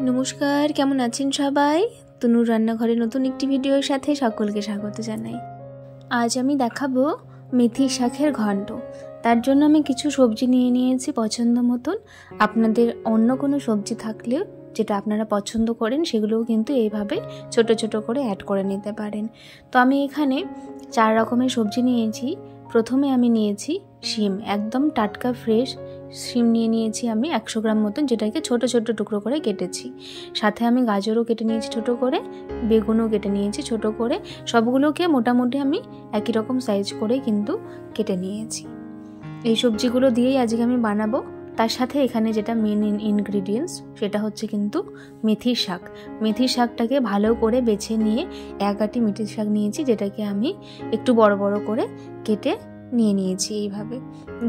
নমস্কার, কেমন আছেন সবাই? তনুর রান্নাঘরে নতুন একটি ভিডিওর সাথে সকলকে স্বাগত জানাই। আজ আমি দেখাবো মেথি শাকের ঘন্ট। তার জন্য আমি কিছু সবজি নিয়ে নিয়েছি পছন্দ মতন। আপনাদের অন্য কোনো সবজি থাকলেও যেটা আপনারা পছন্দ করেন সেগুলোও কিন্তু এইভাবে ছোট ছোট করে অ্যাড করে নিতে পারেন। তো আমি এখানে 4 রকমের সবজি নিয়েছি। প্রথমে আমি নিয়েছি শিম, একদম টাটকা ফ্রেশ শিম নিয়েছি আমি 100 গ্রাম মতন, যেটাকে ছোট ছোট টুকরো করে কেটেছি। সাথে আমি গাজরও কেটে নিয়েছি ছোট করে, বেগুনও কেটে নিয়েছি ছোট করে। সবগুলোকে মোটামুটি আমি একই রকম সাইজ করে কিন্তু কেটে নিয়েছি। এই সবজিগুলো দিয়েই আজকে আমি বানাবো। তার সাথে এখানে যেটা মেন ইনগ্রিডিয়েন্টস সেটা হচ্ছে কিন্তু মেথির শাক। মেথির শাকটাকে ভালো করে বেছে নিয়ে 1 আঁটি মেথির শাক নিয়েছি, যেটাকে আমি একটু বড় বড় করে কেটে নিয়েছি। এইভাবে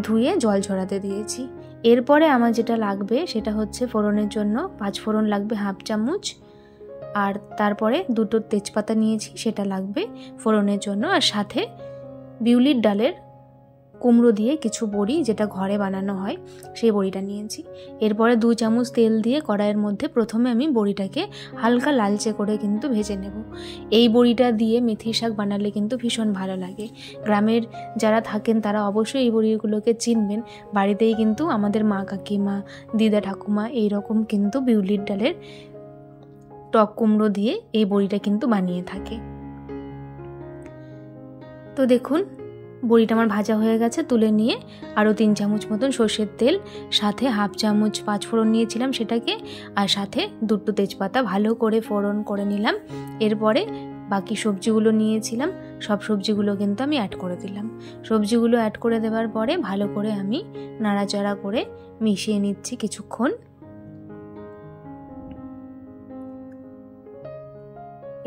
ধুয়ে জল ঝরাতে দিয়েছি। এরপরে আমার যেটা লাগবে সেটা হচ্ছে ফোড়নের জন্য 5 ফোড়ন লাগবে হাফ চামচ, আর তারপরে 2টো তেজপাতা নিয়েছি, সেটা লাগবে ফোড়নের জন্য। আর সাথে বিউলির ডালের কুমড়ো দিয়ে কিছু বড়ি, যেটা ঘরে বানানো হয়, সেই বড়িটা নিয়েছি। এরপরে 2 চামচ তেল দিয়ে কড়াইয়ের মধ্যে প্রথমে আমি বড়িটাকে হালকা লালচে করে কিন্তু ভেজে নেব। এই বড়িটা দিয়ে মেথির শাক বানালে কিন্তু ভীষণ ভালো লাগে। গ্রামের যারা থাকেন তারা অবশ্যই এই বড়িগুলোকে চিনবেন। বাড়িতেই কিন্তু আমাদের মা কাকিমা, দিদা ঠাকুমা এইরকম কিন্তু বিউলির ডালের টক কুমড়ো দিয়ে এই বড়িটা কিন্তু বানিয়ে থাকে। তো দেখুন, বড়িটা আমার ভাজা হয়ে গেছে। তুলে নিয়ে আরও 3 চামচ মতন সর্ষের তেল, সাথে হাফ চামচ 5 ফোড়ন নিয়েছিলাম সেটাকে, আর সাথে 2টো তেজপাতা ভালো করে ফোড়ন করে নিলাম। এরপরে বাকি সবজিগুলো নিয়েছিলাম, সব সবজিগুলো কিন্তু আমি অ্যাড করে দিলাম। সবজিগুলো অ্যাড করে দেওয়ার পরে ভালো করে আমি নাড়াচাড়া করে মিশিয়ে নিচ্ছি কিছুক্ষণ।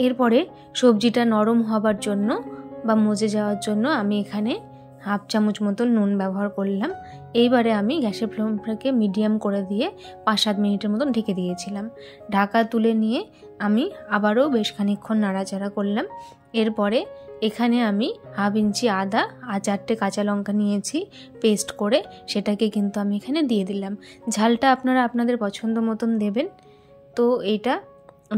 এরপরে সবজিটা নরম হবার জন্য বা মজে যাওয়ার জন্য আমি এখানে হাফ চামচ মতন নুন ব্যবহার করলাম। এইবারে আমি গ্যাসের ফ্লেমটাকে মিডিয়াম করে দিয়ে 5-7 মিনিটের মতন ঢেকে দিয়েছিলাম। ঢাকা তুলে নিয়ে আমি আবারও বেশ খানিকক্ষণ নাড়াচাড়া করলাম। এরপরে এখানে আমি হাফ ইঞ্চি আদা আর 4টে কাঁচা লঙ্কা নিয়েছি পেস্ট করে, সেটাকে কিন্তু আমি এখানে দিয়ে দিলাম। ঝালটা আপনারা আপনাদের পছন্দ মতন দেবেন। তো এইটা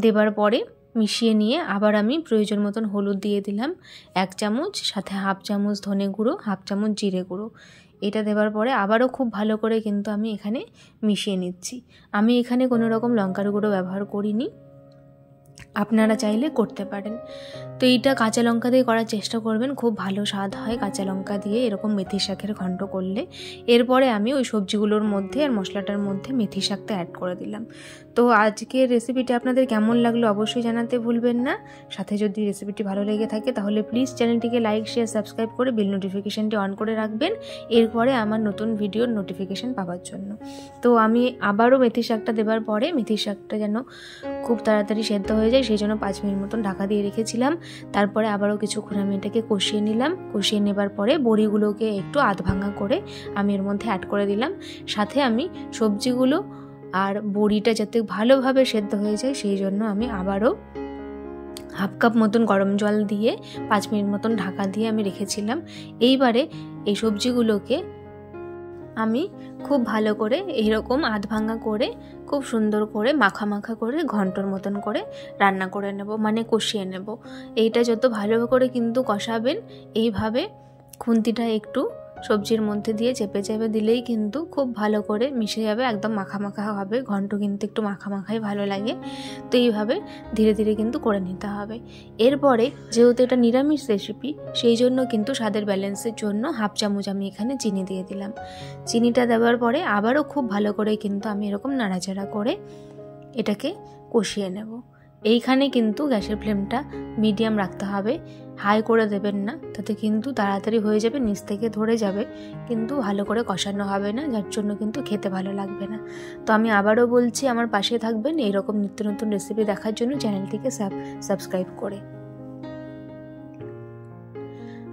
দেবার পরে মিশিয়ে নিয়ে আবার আমি প্রয়োজন মতন হলুদ দিয়ে দিলাম 1 চামচ, সাথে হাফ চামচ ধনে গুঁড়ো, হাফ চামচ জিরে গুঁড়ো। এটা দেওয়ার পরে আবারও খুব ভালো করে কিন্তু আমি এখানে মিশিয়ে নিচ্ছি। আমি এখানে কোনো রকম লঙ্কার গুঁড়ো ব্যবহার করিনি, আপনারা চাইলে করতে পারেন। তো এইটা কাঁচা লঙ্কা দিয়ে করার চেষ্টা করবেন, খুব ভালো স্বাদ হয় কাঁচা লঙ্কা দিয়ে এরকম মেথি শাকের ঘন্ট করলে। এরপরে আমি ওই সবজিগুলোর মধ্যে আর মশলাটার মধ্যে মেথি শাকটা অ্যাড করে দিলাম। তো আজকের রেসিপিটি আপনাদের কেমন লাগলো অবশ্যই জানাতে ভুলবেন না। সাথে যদি রেসিপিটি ভালো লেগে থাকে তাহলে প্লিজ চ্যানেলটিকে লাইক, শেয়ার, সাবস্ক্রাইব করে বেল নোটিফিকেশানটি অন করে রাখবেন এরপরে আমার নতুন ভিডিওর নোটিফিকেশান পাওয়ার জন্য। তো আমি আবারও মেথি শাকটা দেওয়ার পরে মেথি শাকটা যেন খুব তাড়াতাড়ি সেদ্ধ হয়ে যায় সেই জন্য 5 মিনিট মতন ঢাকা দিয়ে রেখেছিলাম। তারপরে আবারও কিছুক্ষণ আমি এটাকে কষিয়ে নিলাম। কষিয়ে নেবার পরে বড়িগুলোকে একটু আধ ভাঙা করে আমি এর মধ্যে অ্যাড করে দিলাম। সাথে আমি সবজিগুলো আর বড়িটা যাতে ভালোভাবে সেদ্ধ হয়ে যায় সেই জন্য আমি আবারও হাফ কাপ মতন গরম জল দিয়ে 5 মিনিট মতন ঢাকা দিয়ে আমি রেখেছিলাম। এইবারে এই সবজিগুলোকে আমি খুব ভালো করে এইরকম আধ ভাঙা করে খুব সুন্দর করে মাখা মাখা করে ঘন্টর মতন করে রান্না করে নেব, মানে কষিয়ে নেব। এইটা যত ভালো করে কিন্তু কষাবেন, এইভাবে খুন্তিটা একটু সবজির মধ্যে দিয়ে চেপে চেপে দিলেই কিন্তু খুব ভালো করে মিশে যাবে, একদম মাখা মাখা হবে। ঘন্ট কিন্তু একটু মাখা মাখাই ভালো লাগে। তো এইভাবে ধীরে ধীরে কিন্তু করে নিতে হবে। এরপরে যেহেতু এটা নিরামিষ রেসিপি সেই জন্য কিন্তু স্বাদের ব্যালেন্সের জন্য হাফ চামচ আমি এখানে চিনি দিয়ে দিলাম। চিনিটা দেওয়ার পরে আবারও খুব ভালো করে কিন্তু আমি এরকম নাড়াচাড়া করে এটাকে কষিয়ে নেব। এইখানে কিন্তু গ্যাসের ফ্লেমটা মিডিয়াম রাখতে হবে, হাই করে দেবেন না, তাতে কিন্তু তাড়াতাড়ি হয়ে যাবে, নিচ থেকে ধরে যাবে, কিন্তু ভালো করে কষানো হবে না, যার জন্য কিন্তু খেতে ভালো লাগবে না। তো আমি আবারও বলছি, আমার পাশে থাকবেন এইরকম নিত্য নতুন রেসিপি দেখার জন্য চ্যানেলটিকে সাবস্ক্রাইব করে।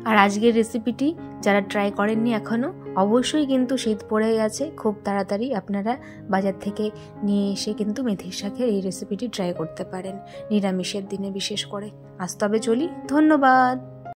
আর আজকের রেসিপিটি যারা ট্রাই করেননি এখনও, অবশ্যই কিন্তু শীত পড়ে গেছে, খুব তাড়াতাড়ি আপনারা বাজার থেকে নিয়ে এসে কিন্তু মেথির শাকের এই রেসিপিটি ট্রাই করতে পারেন নিরামিষের দিনে বিশেষ করে। আজ তবে চলি, ধন্যবাদ।